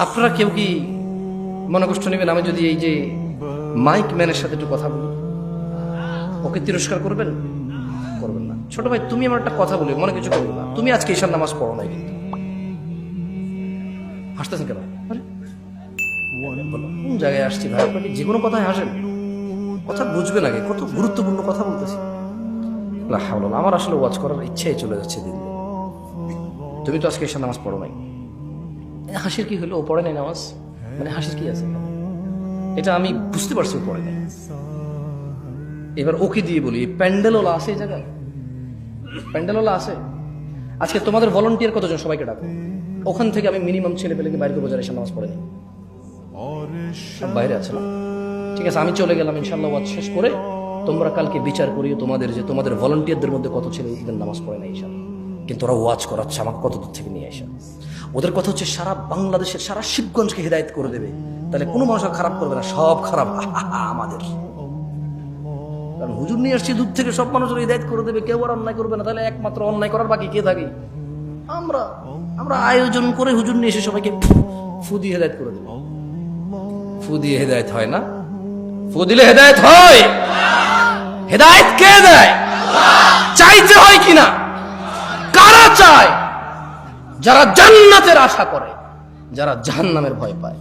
আপনারা কেউ কি মনে কষ্ট নেবেন আমি যদি এই যে মাইক ম্যানের সাথে একটু কথা বলি? ওকে তিরস্কার করবেন? করবেন না। ছোট ভাই, তুমি আমার একটা কথা বলি, মনে কিছু করবে না। তুমি আজকে ঈশার নামাজ পড়ো নাই, কিন্তু হাসতেছেন কেন? কোন জায়গায় আসছি ভাই? আপনাকে যে কোনো কথায় হাসেন? কথা বুঝবেন আগে, কত গুরুত্বপূর্ণ কথা বলতেছি। আমার আসলে ওয়াজ করার ইচ্ছাই চলে যাচ্ছে দিন। তুমি তো আজকে ঈশার নামাজ পড়ো নাই, হাসির কি হলো? ও পড়ে নাই নামাজ, মানে হাসির কি আছে? এটা আমি বুঝতে পারছি ও পড়ে নাই। এবার ওকে দিয়ে বলি, প্যান্ডেলওয়ালা আছে এই জায়গায়? প্যান্ডেলওয়ালা আছে? আজকে তোমাদের ভলান্টিয়ার কতজন? সবাইকে ডাকো। ওখান থেকে আমি মিনিমাম ছেলে পেলেকে বাইরে বোঝার এসে নামাজ পড়ে নি, সব বাইরে আছে না? ঠিক আছে, আমি চলে গেলাম। ইনশাল্লাহ ওয়াজ শেষ করে তোমরা কালকে বিচার করিও তোমাদের যে তোমাদের ভলান্টিয়ারদের মধ্যে কত ছেলে ঈদের নামাজ পড়ে নাই ঈশা, কিন্তু ওরা ওয়াজ করাচ্ছে আমাকে কত দূর থেকে নিয়ে আসা। ওদের কথা হচ্ছে সারা বাংলাদেশের, সারা শিবগঞ্জকে হিদায়ত করে দেবে। তাহলে কোনো মানুষের খারাপ করবে না, সব খারাপ আমাদের। কারণ হুজুর নিয়ে আসছে দূর থেকে, সব মানুষের হিদায়ত করে দেবে, কেউ আর অন্যায় করবে না। তাহলে একমাত্র অন্যায় করার বাকি কে থাকে? আমরা। আমরা আয়োজন করে হুজুর নিয়ে এসে সবাইকে ফু দিয়ে হেদায়ত করে দেবে। ফু দিয়ে হেদায়ত হয় না? ফু দিলে হেদায়ত হয়? হেদায়ত কে দেয়? চাইতে হয় কিনা? কারা চায়? যারা জান্নাতের আশা করে, যারা জাহান্নামের ভয় পায়।